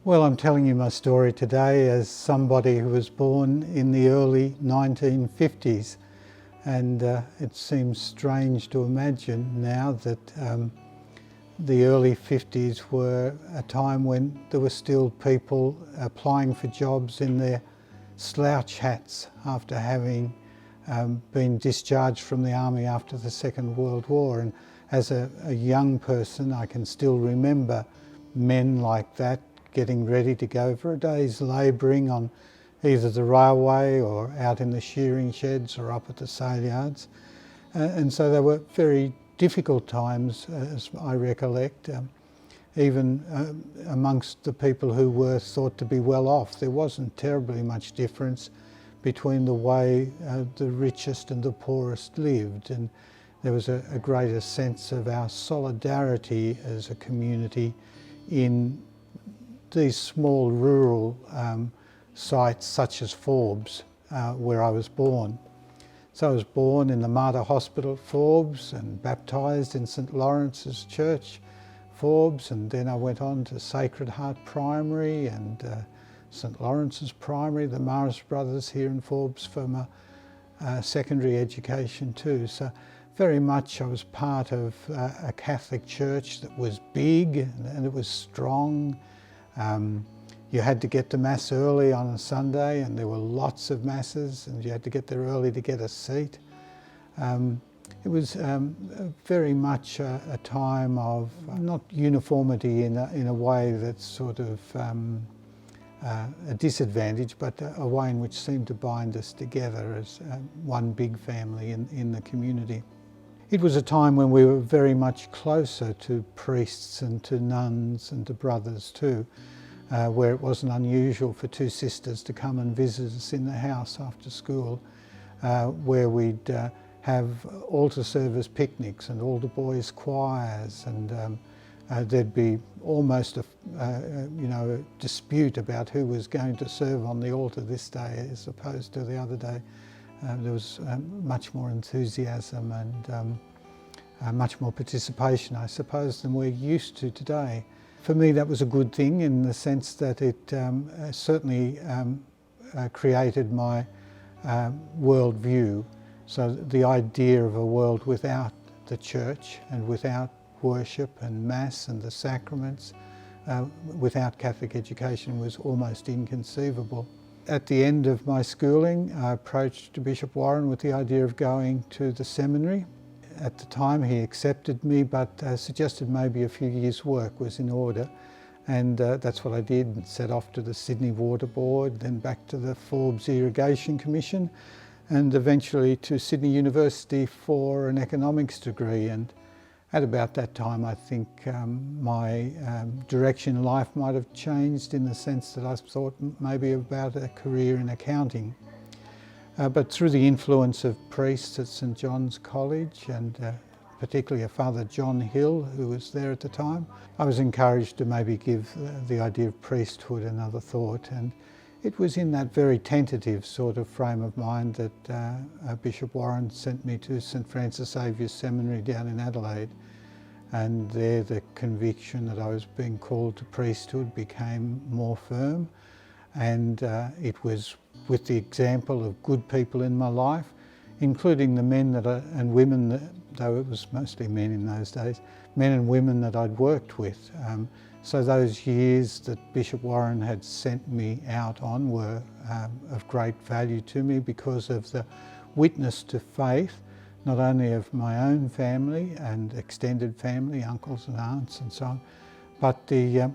Well, I'm telling you my story today as somebody who was born in the early 1950s, and it seems strange to imagine now that the early 50s were a time when there were still people applying for jobs in their slouch hats after having been discharged from the army after the Second World War. And as a young person, I can still remember men like that getting ready to go for a day's labouring on either the railway or out in the shearing sheds or up at the sale yards. And so they were very difficult times, as I recollect. Even amongst the people who were thought to be well off, there wasn't terribly much difference between the way the richest and the poorest lived, and there was a greater sense of our solidarity as a community in these small rural sites such as Forbes, where I was born. So I was born in the Mater Hospital at Forbes and baptised in St Lawrence's Church, Forbes, and then I went on to Sacred Heart Primary and St Lawrence's Primary, the Maris Brothers here in Forbes for my secondary education too. So very much I was part of a Catholic church that was big and it was strong. You had to get to Mass early on a Sunday, and there were lots of Masses, and you had to get there early to get a seat. It was very much a time of not uniformity in a way that's sort of a disadvantage, but a way in which seemed to bind us together as one big family in the community. It was a time when we were very much closer to priests and to nuns and to brothers too, where it wasn't unusual for two sisters to come and visit us in the house after school, where we'd have altar service picnics and all the boys' choirs, and there'd be almost a dispute about who was going to serve on the altar this day as opposed to the other day. There was much more enthusiasm and much more participation, I suppose, than we're used to today. For me, that was a good thing in the sense that it certainly created my worldview. So the idea of a world without the church and without worship and Mass and the sacraments, without Catholic education, was almost inconceivable. At the end of my schooling, I approached Bishop Warren with the idea of going to the seminary. At the time he accepted me, but suggested maybe a few years' work was in order, and that's what I did, and set off to the Sydney Water Board, then back to the Forbes Irrigation Commission, and eventually to Sydney University for an economics degree. And at about that time, I think my direction in life might have changed in the sense that I thought maybe about a career in accounting. But through the influence of priests at St John's College, and particularly a Father John Hill, who was there at the time, I was encouraged to maybe give the idea of priesthood another thought. And it was in that very tentative sort of frame of mind that Bishop Warren sent me to St Francis Xavier's Seminary down in Adelaide. And there the conviction that I was being called to priesthood became more firm. And it was with the example of good people in my life, including the men and women, though it was mostly men in those days, men and women that I'd worked with. So those years that Bishop Warren had sent me out on were of great value to me because of the witness to faith, not only of my own family and extended family, uncles and aunts and so on, but the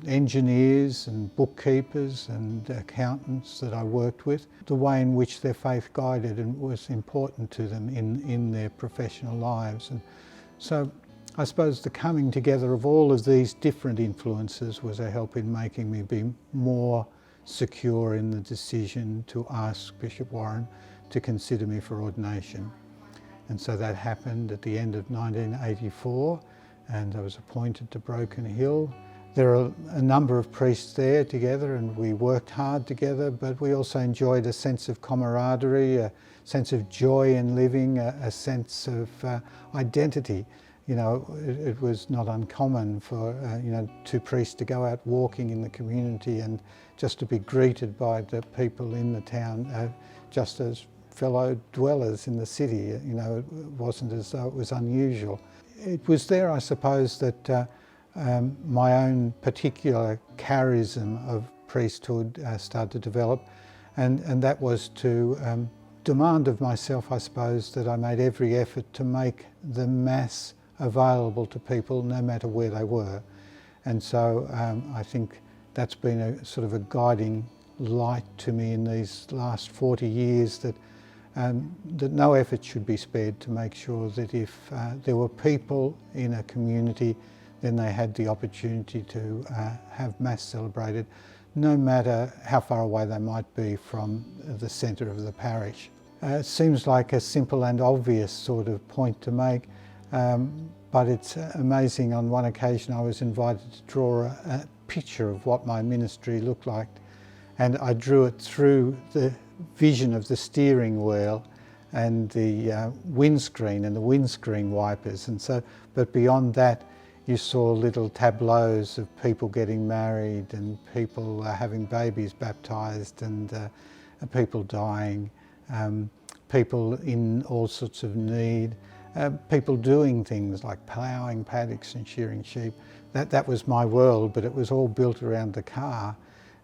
engineers and bookkeepers and accountants that I worked with, the way in which their faith guided and was important to them in their professional lives. And so I suppose the coming together of all of these different influences was a help in making me be more secure in the decision to ask Bishop Warren to consider me for ordination. And so that happened at the end of 1984, and I was appointed to Broken Hill. There are a number of priests there together, and we worked hard together, but we also enjoyed a sense of camaraderie, a sense of joy in living, a sense of identity. you know, it was not uncommon for, you know, two priests to go out walking in the community and just to be greeted by the people in the town, just as fellow dwellers in the city. You know, it wasn't as though it was unusual. It was there, I suppose, that my own particular charism of priesthood started to develop, and that was to demand of myself, I suppose, that I made every effort to make the Mass available to people no matter where they were. And so I think that's been a sort of a guiding light to me in these last 40 years, that that no effort should be spared to make sure that if there were people in a community, then they had the opportunity to have Mass celebrated, no matter how far away they might be from the centre of the parish. It seems like a simple and obvious sort of point to make, but it's amazing. On one occasion I was invited to draw a picture of what my ministry looked like, and I drew it through the vision of the steering wheel and the windscreen and the windscreen wipers. And so, but beyond that, you saw little tableaus of people getting married and people having babies baptised and people dying, people in all sorts of need, people doing things like ploughing paddocks and shearing sheep. That was my world, but it was all built around the car.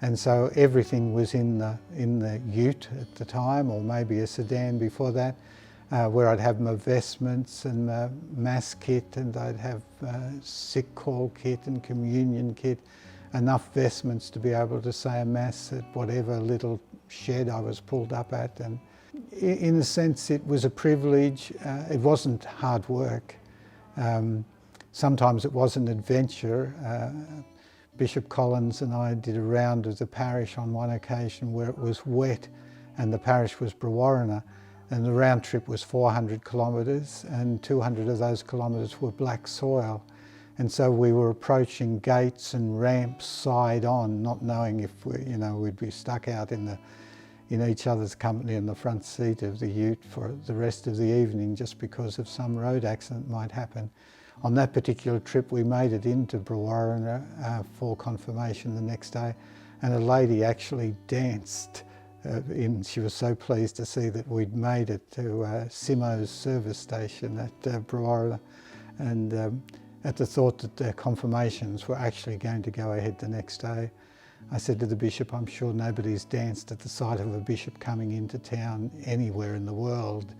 And so everything was in the ute at the time, or maybe a sedan before that, where I'd have my vestments and my Mass kit, and I'd have sick call kit and communion kit, enough vestments to be able to say a Mass at whatever little shed I was pulled up at. And in a sense it was a privilege. It wasn't hard work. Sometimes it was an adventure. Bishop Collins and I did a round of the parish on one occasion where it was wet, and the parish was Brewarrina, and the round trip was 400 kilometres, and 200 of those kilometres were black soil. And so we were approaching gates and ramps side on, not knowing if we'd be stuck out in each other's company in the front seat of the ute for the rest of the evening, just because of some road accident might happen. On that particular trip we made it into Brewarrina for confirmation the next day, and a lady actually danced she was so pleased to see that we'd made it to Simo's service station at Brewarrina, and at the thought that the confirmations were actually going to go ahead the next day, I said to the bishop, I'm sure nobody's danced at the sight of a bishop coming into town anywhere in the world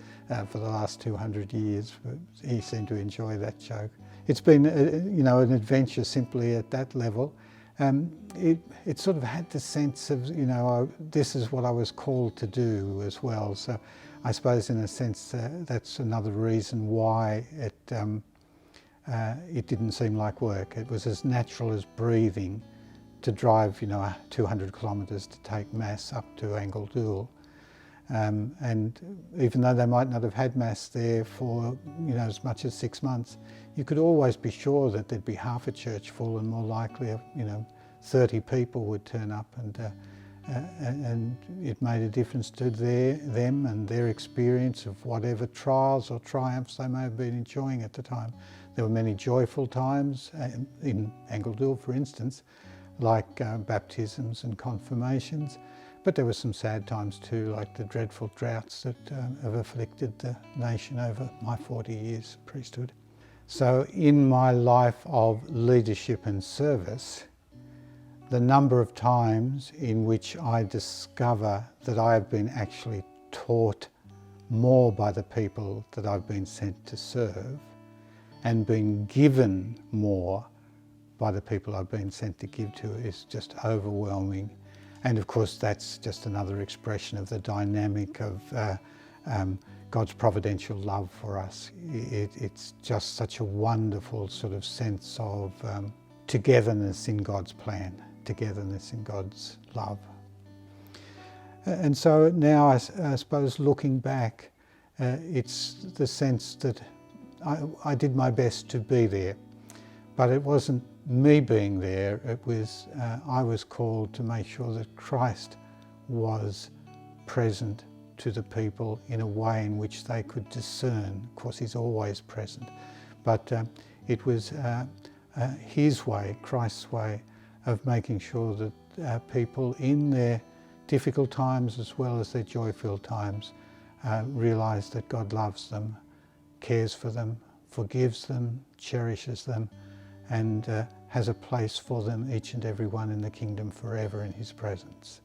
for the last 200 years. But he seemed to enjoy that joke. It's been, an adventure simply at that level. It sort of had the sense of, this is what I was called to do as well. So I suppose in a sense that's another reason why it didn't seem like work. It was as natural as breathing to drive, 200 kilometres to take Mass up to Angledool. And even though they might not have had Mass there for, as much as 6 months, you could always be sure that there'd be half a church full, and more likely, 30 people would turn up, and it made a difference to them and their experience of whatever trials or triumphs they may have been enjoying at the time. There were many joyful times in Angledool, for instance, like baptisms and confirmations, but there were some sad times too, like the dreadful droughts that have afflicted the nation over my 40 years of priesthood. So in my life of leadership and service, the number of times in which I discover that I have been actually taught more by the people that I've been sent to serve, and been given more by the people I've been sent to give to, is just overwhelming. And of course that's just another expression of the dynamic of God's providential love for us. It's just such a wonderful sort of sense of togetherness in God's plan, togetherness in God's love. And so now I suppose looking back, it's the sense that I did my best to be there, but it wasn't me being there. It was I was called to make sure that Christ was present to the people in a way in which they could discern. Of course, he's always present, but it was his way, Christ's way, of making sure that people in their difficult times as well as their joy-filled times realise that God loves them, cares for them, forgives them, cherishes them, and has a place for them, each and every one, in the kingdom forever in his presence.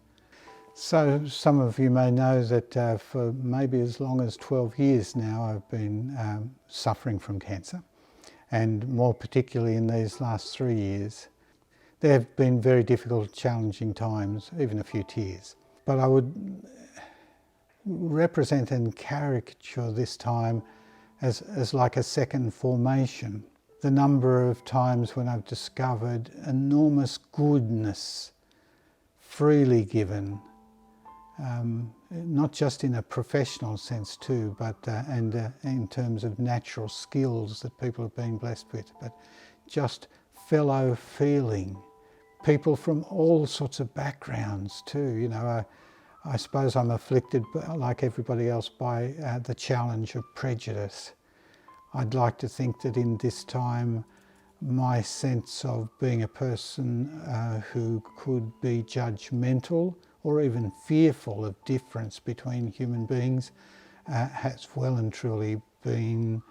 So some of you may know that for maybe as long as 12 years now I've been suffering from cancer, and more particularly in these last 3 years. There have been very difficult, challenging times, even a few tears. But I would represent and caricature this time as like a second formation. The number of times when I've discovered enormous goodness freely given, not just in a professional sense too, but in terms of natural skills that people have been blessed with, but just fellow feeling. People from all sorts of backgrounds too. You know, I suppose I'm afflicted, like everybody else, by the challenge of prejudice. I'd like to think that in this time, my sense of being a person who could be judgmental or even fearful of difference between human beings has well and truly been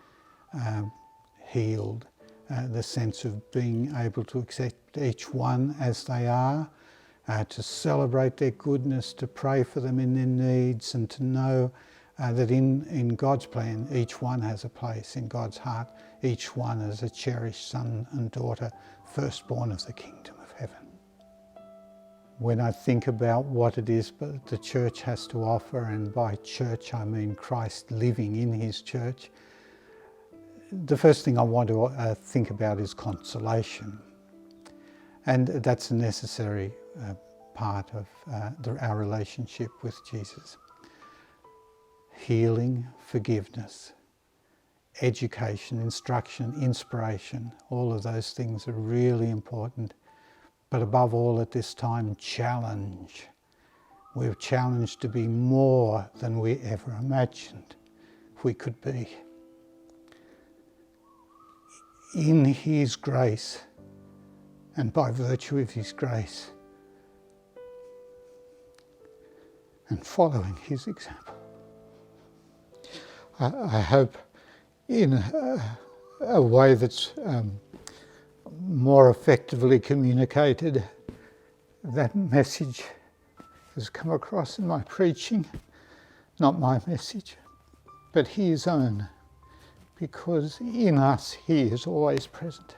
healed. The sense of being able to accept each one as they are, to celebrate their goodness, to pray for them in their needs, and to know that in God's plan each one has a place in God's heart, each one is a cherished son and daughter, firstborn of the kingdom of heaven. When I think about what it is that the church has to offer, and by church I mean Christ living in his church, the first thing I want to think about is consolation. And that's a necessary part of our relationship with Jesus. Healing, forgiveness, education, instruction, inspiration, all of those things are really important. But above all at this time, challenge. We're challenged to be more than we ever imagined we could be. In his grace, and by virtue of his grace, and following his example. I hope in a way that's more effectively communicated, that message has come across in my preaching, not my message, but his own, because in us he is always present.